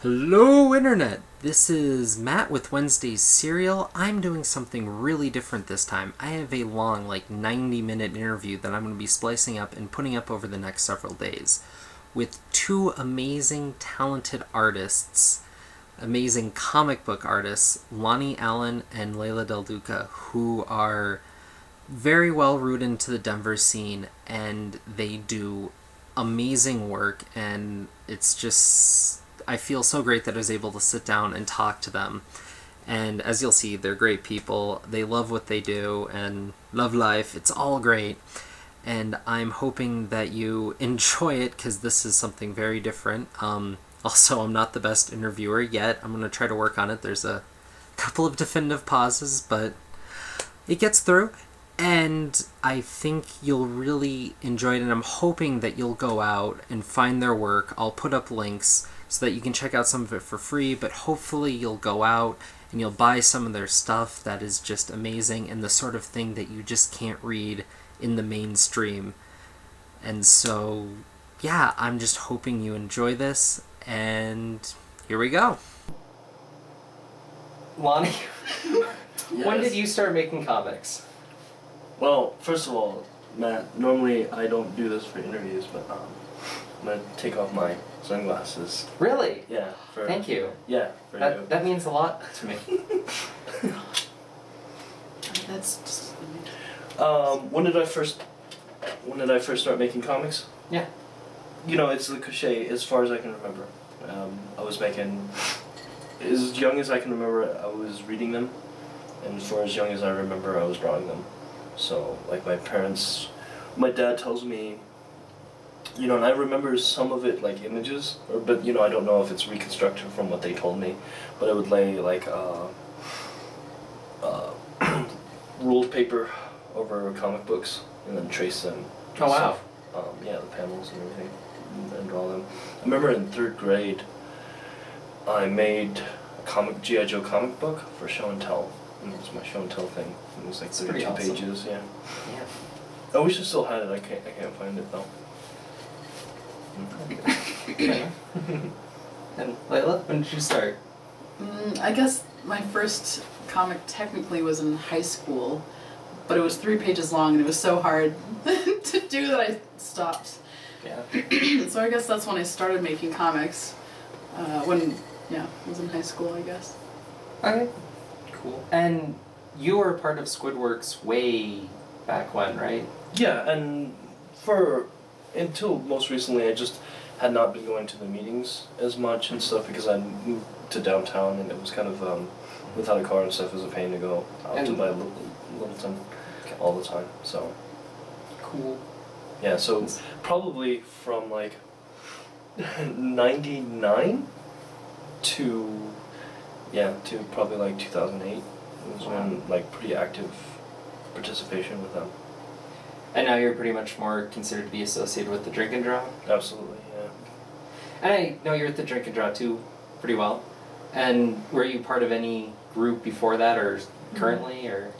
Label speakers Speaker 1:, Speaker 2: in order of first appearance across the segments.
Speaker 1: Hello Internet! This is Matt with Wednesday's Serial. I'm doing something really different this time. I have a long, 90-minute interview that I'm going to be splicing up and putting up over the next several days with two amazing, talented artists, amazing comic book artists, Lonnie and Leila Del Duca, who are very well rooted into the Denver scene, and they do amazing work, and it's just... I feel so great that I was able to sit down and talk to them. And as you'll see, they're great people. They love what they do and love life. It's all great. And I'm hoping that you enjoy it because this is something very different. Also, I'm not the best interviewer yet. I'm going to try to work on it. There's a couple of definitive pauses, but it gets through. And I think you'll really enjoy it, and I'm hoping that you'll go out and find their work. I'll put up links so that you can check out some of it for free, but hopefully you'll go out and you'll buy some of their stuff that is just amazing and the sort of thing that you just can't read in the mainstream. And so, yeah, I'm just hoping you enjoy this, and here we go. Lonnie, when did you start making comics?
Speaker 2: Well, first of all, Matt, normally I don't do this for interviews, but I'm going to take off my sunglasses.
Speaker 1: Really?
Speaker 2: Yeah.
Speaker 1: Thank you.
Speaker 2: Yeah, for you.
Speaker 1: That means a lot to me.
Speaker 3: That's just...
Speaker 2: When did I first start making comics?
Speaker 1: Yeah.
Speaker 2: You know, it's the cliche, as far as I can remember. I was making, as young as I can remember, I was reading them, and for as young as I remember, I was drawing them. So, my dad tells me, you know, and I remember some of it like images, but I don't know if it's reconstructed from what they told me, but I would lay ruled paper over comic books and then trace them.
Speaker 1: Oh wow.
Speaker 2: The panels and everything, and draw them. I remember in 3rd grade, I made a G.I. Joe comic book for show and tell. And it was my show and tell thing. It was like 32
Speaker 1: awesome.
Speaker 2: pages, yeah.
Speaker 1: Yeah.
Speaker 2: I wish I still had it. I can't find it though.
Speaker 1: Okay. And Leila, when did you start?
Speaker 3: I guess my first comic technically was in high school, but it was 3 pages long and it was so hard to do that I stopped.
Speaker 1: Yeah.
Speaker 3: So I guess that's when I started making comics. I was in high school, I guess.
Speaker 1: Okay. Cool. And you were part of Squidworks way back when, right?
Speaker 2: Yeah, and until most recently, I just had not been going to the meetings as much and stuff because I moved to downtown and it was kind of without a car and stuff, it was a pain to go out to Littleton all the time. So
Speaker 1: cool.
Speaker 2: Yeah, so probably from 99 to probably 2008 was when pretty active participation with them.
Speaker 1: And now you're pretty much more considered to be associated with the Drink and Draw?
Speaker 2: Absolutely, yeah.
Speaker 1: And I know you're at the Drink and Draw too, pretty well. And were you part of any group before that or currently, or?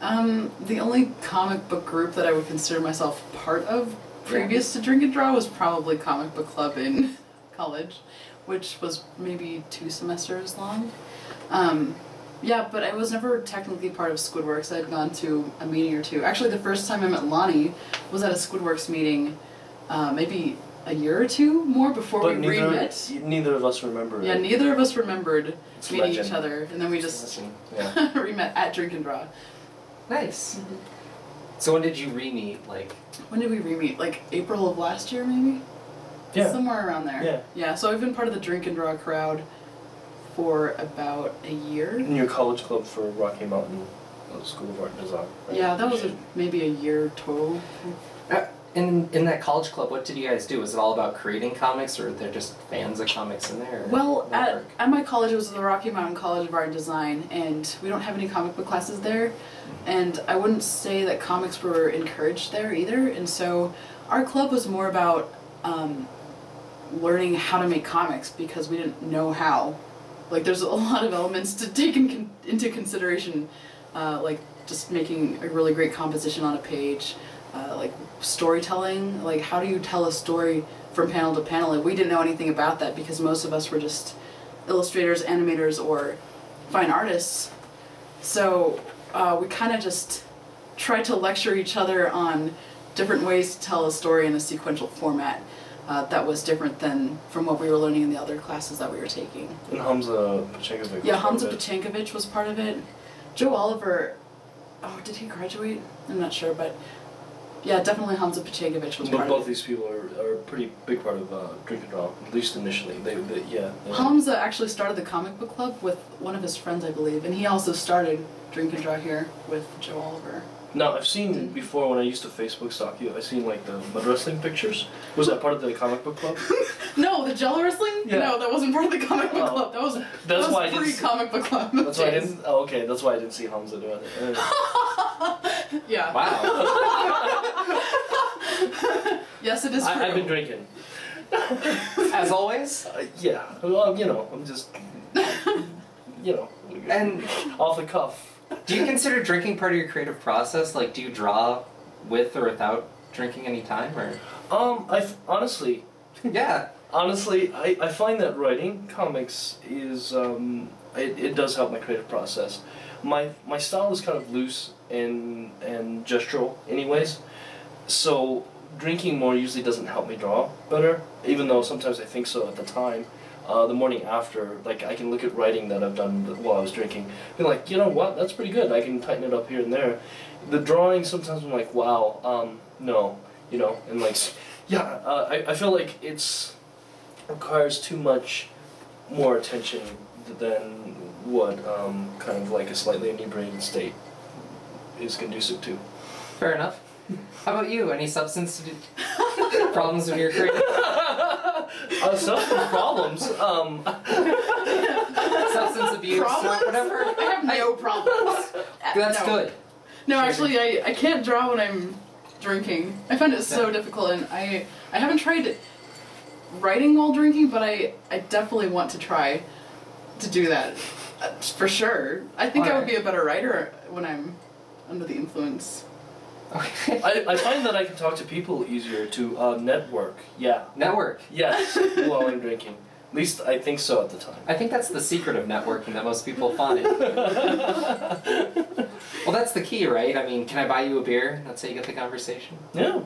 Speaker 3: The only comic book group that I would consider myself part of previous to Drink and Draw was probably Comic Book Club in college, which was maybe 2 semesters long. But I was never technically part of Squidworks. I had gone to a meeting or two. Actually, the first time I met Lonnie was at a Squidworks meeting, maybe a year or 2 more before we re-met.
Speaker 2: Neither of us remember it.
Speaker 3: Yeah, neither of us remembered meeting
Speaker 2: legend.
Speaker 3: each other, and then we just
Speaker 2: Yeah.
Speaker 3: re-met at Drink and Draw.
Speaker 1: Nice.
Speaker 3: Mm-hmm.
Speaker 1: So when did you re-meet?
Speaker 3: When did we re-meet? April of last year, maybe?
Speaker 2: Yeah.
Speaker 3: Somewhere around there.
Speaker 2: Yeah.
Speaker 3: Yeah, so I've been part of the Drink and Draw crowd for about a year.
Speaker 2: In your college club for Rocky Mountain School of Art and Design. Right?
Speaker 3: Yeah, that was maybe a year total.
Speaker 1: In that college club, what did you guys do? Was it all about creating comics, or they're just fans of comics in there?
Speaker 3: Well, at my college, it was the Rocky Mountain College of Art and Design, and we don't have any comic book classes there. And I wouldn't say that comics were encouraged there either. And so our club was more about learning how to make comics because we didn't know how. There's a lot of elements to take into consideration, just making a really great composition on a page, storytelling, how do you tell a story from panel to panel? And we didn't know anything about that because most of us were just illustrators, animators, or fine artists. So we kind of just tried to lecture each other on different ways to tell a story in a sequential format that was different than from what we were learning in the other classes that we were taking.
Speaker 2: And Hamza Pachenkovic.
Speaker 3: Yeah, Hamza Pachenkovic was part of it. Joe Oliver, oh, did he graduate? I'm not sure, but yeah, definitely Hamza Pachenkovic was part of it.
Speaker 2: Both these people are a pretty big part of Drink and Draw, at least initially. Yeah.
Speaker 3: Hamza actually started the comic book club with one of his friends, I believe, and he also started Drink and Draw here with Joe Oliver.
Speaker 2: Now, I've seen before when I used to Facebook stalk you, I've seen like the mud wrestling pictures. Was that part of the comic book club?
Speaker 3: No, the Jello wrestling?
Speaker 2: Yeah.
Speaker 3: No, that wasn't part of the comic book club. That was
Speaker 2: why
Speaker 3: pre-comic book club.
Speaker 2: That's why I didn't. Oh, okay. That's why I didn't see Hamza doing it.
Speaker 3: Yeah.
Speaker 1: Wow.
Speaker 3: Yes, it is true.
Speaker 2: I've been drinking.
Speaker 1: As always?
Speaker 2: Yeah. Well, I'm just,
Speaker 1: And
Speaker 2: off the cuff.
Speaker 1: do you consider drinking part of your creative process? Like, do you draw with or without drinking any time, or?
Speaker 2: Honestly,
Speaker 1: Yeah.
Speaker 2: I find that writing comics is it does help my creative process. My style is kind of loose and gestural, anyways. So drinking more usually doesn't help me draw better, even though sometimes I think so at the time. The morning after, like, I can look at writing that I've done while I was drinking, be like, you know what, that's pretty good. I can tighten it up here and there. The drawing, sometimes I'm like, wow, no, and like, yeah, I feel like it's requires too much more attention than what kind of like a slightly inebriated state is conducive to.
Speaker 1: Fair enough. How about you? Any substance problems with your creative?
Speaker 2: Substance problems.
Speaker 1: Substance abuse
Speaker 3: Problems?
Speaker 1: or whatever?
Speaker 3: I have no problems.
Speaker 1: That's
Speaker 3: No.
Speaker 1: good.
Speaker 3: No, actually, I can't draw when I'm drinking. I find it so difficult, and I haven't tried writing while drinking, but I definitely want to try to do that, for sure. I think I would be a better writer when I'm under the influence.
Speaker 1: Okay.
Speaker 2: I find that I can talk to people easier to network. Yeah.
Speaker 1: Network.
Speaker 2: Yes, while I'm drinking. At least I think so at the time.
Speaker 1: I think that's the secret of networking that most people find. Well, that's the key, right? I mean, can I buy you a beer? That's how you get the conversation?
Speaker 2: Yeah.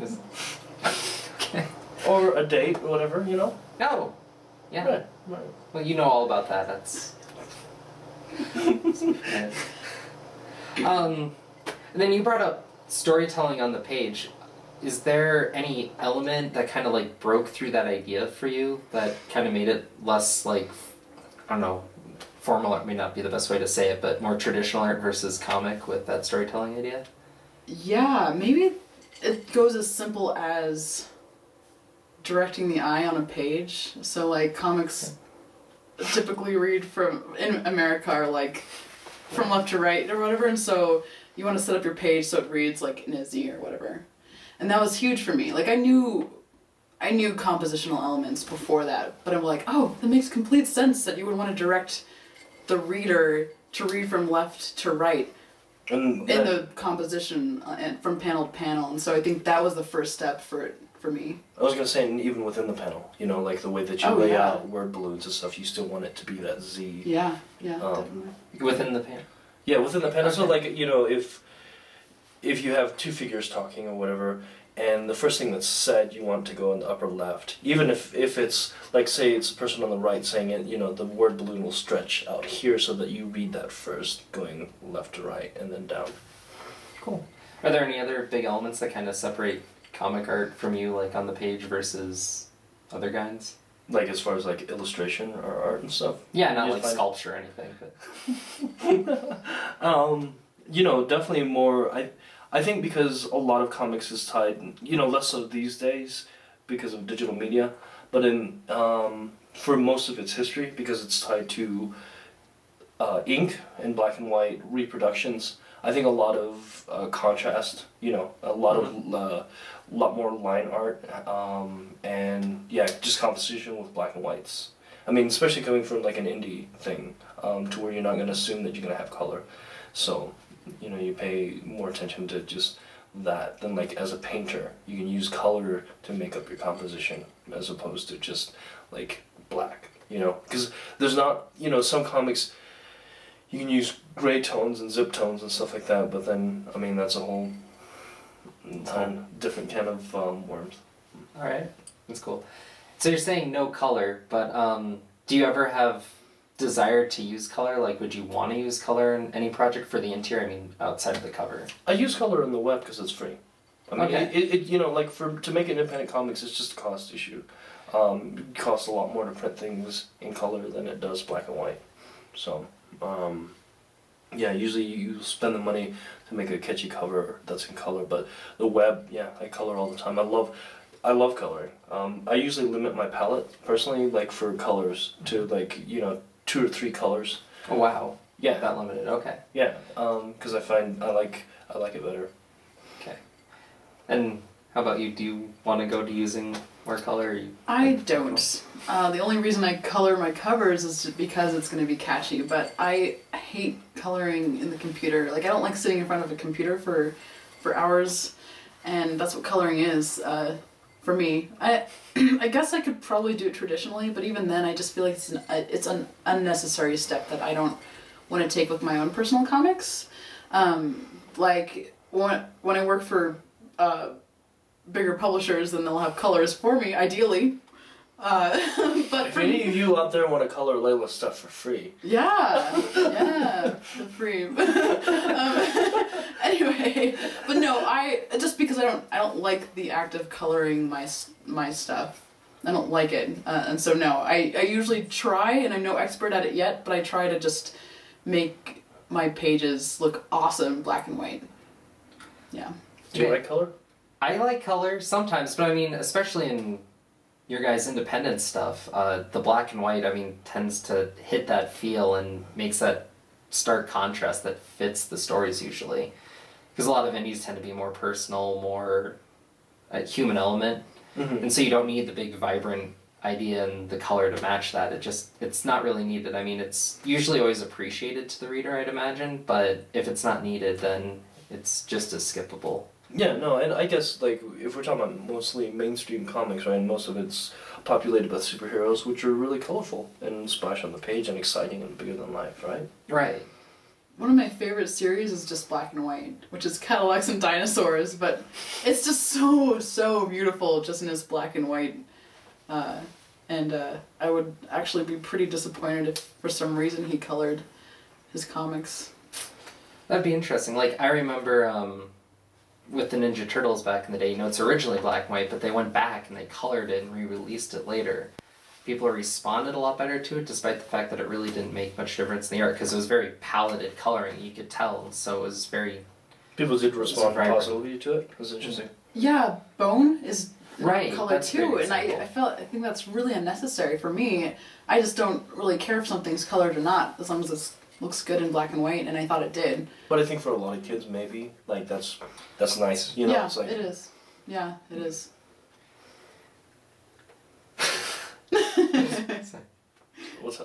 Speaker 1: Okay.
Speaker 2: Or a date, or whatever,
Speaker 1: No. Yeah.
Speaker 2: Right.
Speaker 1: Well, you know all about that. That's. And then you brought up storytelling on the page. Is there any element that kind of like broke through that idea for you that kind of made it less like, I don't know, formal art may not be the best way to say it, but more traditional art versus comic with that storytelling idea?
Speaker 3: Yeah, maybe it goes as simple as directing the eye on a page. So like comics typically read in America are like from left to right or whatever, and so you want to set up your page so it reads like in a Z or whatever. And that was huge for me. Like I knew compositional elements before that, but I'm like, oh, that makes complete sense that you would want to direct the reader to read from left to right in the composition and from panel to panel. And so I think that was the first step for me.
Speaker 2: I was gonna say, and even within the panel, like the way that you lay out word balloons and stuff, you still want it to be that Z.
Speaker 3: Yeah, definitely.
Speaker 1: Within the panel?
Speaker 2: Yeah, within the panel.
Speaker 1: Okay.
Speaker 2: So like, if you have two figures talking or whatever, and the first thing that's said you want to go in the upper left, even if it's like, say it's a person on the right saying it, the word balloon will stretch out here so that you read that first, going left to right and then down.
Speaker 1: Cool. Are there any other big elements that kind of separate comic art from you, like on the page versus other kinds?
Speaker 2: Like as far as like illustration or art and stuff?
Speaker 1: Yeah, not like sculpture or anything, but...
Speaker 2: Definitely more, I think because a lot of comics is tied, less so these days because of digital media, but for most of its history, because it's tied to ink and black and white reproductions, I think a lot of contrast, a lot more line art, and yeah, just composition with black and whites. I mean, especially coming from like an indie thing, to where you're not going to assume that you're going to have color. So, you pay more attention to just that than like as a painter. You can use color to make up your composition as opposed to just like black. You know, because there's not, you know, some comics you can use gray tones and zip tones and stuff like that, but then, I mean, that's a whole different can of worms.
Speaker 1: Alright, that's cool. So you're saying no color, but do you ever have desire to use color? Like, would you want to use color in any project for the interior? I mean, outside of the cover.
Speaker 2: I use color in the web because it's free. I mean,
Speaker 1: Okay.
Speaker 2: it you know, like to make independent comics, it's just a cost issue. It costs a lot more to print things in color than it does black and white. So, yeah, usually you spend the money to make a catchy cover that's in color, but the web, yeah, I color all the time. I love coloring. I usually limit my palette personally, like for colors to like, you know, 2 or 3 colors.
Speaker 1: Oh wow.
Speaker 2: Yeah.
Speaker 1: That limited, okay.
Speaker 2: Yeah, because I find I like it better.
Speaker 1: Okay. And how about you? Do you want to go to using more color? Or you...
Speaker 3: I don't. The only reason I color my covers is because it's going to be catchy, but I hate coloring in the computer. Like, I don't like sitting in front of a computer for hours, and that's what coloring is for me. I guess I could probably do it traditionally, but even then I just feel like it's an unnecessary step that I don't want to take with my own personal comics. Like, when I work for bigger publishers, then they'll have colors for me, ideally. But
Speaker 2: If any of you out there want to color Layla's stuff for free.
Speaker 3: Yeah, for free. Anyway, but no, just because I don't like the act of coloring my stuff. I don't like it, and so no, I usually try, and I'm no expert at it yet, but I try to just make my pages look awesome black and white. Yeah.
Speaker 2: Do you like color?
Speaker 1: I like color sometimes, but I mean, especially in your guys' independent stuff, the black and white, I mean, tends to hit that feel and makes that stark contrast that fits the stories usually. Because a lot of indies tend to be more personal, more human element, and so you don't need the big vibrant idea and the color to match that. It's not really needed. I mean, it's usually always appreciated to the reader, I'd imagine, but if it's not needed, then it's just as skippable.
Speaker 2: Yeah, no, and I guess, like, if we're talking about mostly mainstream comics, right, and most of it's populated by superheroes, which are really colorful and splash on the page and exciting and bigger than life, right?
Speaker 1: Right.
Speaker 3: One of my favorite series is just black and white, which is Cadillacs and Dinosaurs, but it's just so beautiful just in its black and white. And I would actually be pretty disappointed if for some reason he colored his comics.
Speaker 1: That'd be interesting. Like, I remember with the Ninja Turtles back in the day, you know, it's originally black and white, but they went back and they colored it and re-released it later. People responded a lot better to it, despite the fact that it really didn't make much difference in the art, because it was very paleted coloring, you could tell, and so it was very...
Speaker 2: People did respond positively to it. It was interesting.
Speaker 3: Yeah, Bone is
Speaker 1: right,
Speaker 3: color too, and I think that's really unnecessary for me. I just don't really care if something's colored or not, as long as it looks good in black and white, and I thought it did.
Speaker 2: But I think for a lot of kids, maybe, like, that's nice, you know?
Speaker 3: Yeah,
Speaker 2: it's like,
Speaker 3: it is. Yeah, it is.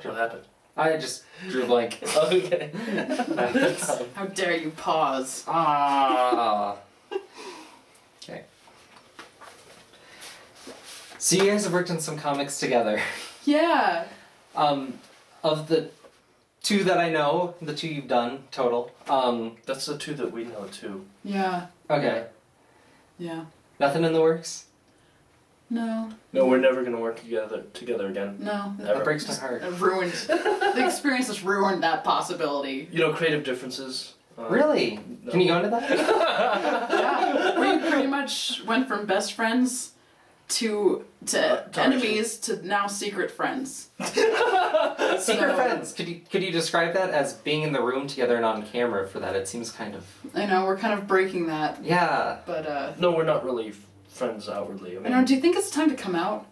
Speaker 2: what happened?
Speaker 1: I just drew a blank.
Speaker 2: Okay.
Speaker 3: How dare you pause?
Speaker 1: Ah. Okay. So you guys have worked on some comics together.
Speaker 3: Yeah.
Speaker 1: Of the 2 that I know, the 2 you've done total.
Speaker 2: That's the 2 that we know, too.
Speaker 3: Yeah.
Speaker 1: Okay.
Speaker 3: Yeah.
Speaker 1: Nothing in the works?
Speaker 3: No.
Speaker 2: No, we're never going to work together again.
Speaker 3: No.
Speaker 2: Never.
Speaker 1: That breaks my heart.
Speaker 3: It ruined. The experience has ruined that possibility.
Speaker 2: You know, creative differences.
Speaker 1: Really?
Speaker 2: No.
Speaker 1: Can you go into that?
Speaker 3: Yeah. We pretty much went from best friends to enemies to now secret friends.
Speaker 1: Secret friends. Could you describe that as being in the room together and on camera for that? It seems kind of...
Speaker 3: I know, we're kind of breaking that.
Speaker 1: Yeah.
Speaker 3: But
Speaker 2: No, we're not really friends outwardly. I
Speaker 3: I know,
Speaker 2: mean,
Speaker 3: do you think it's time to come out?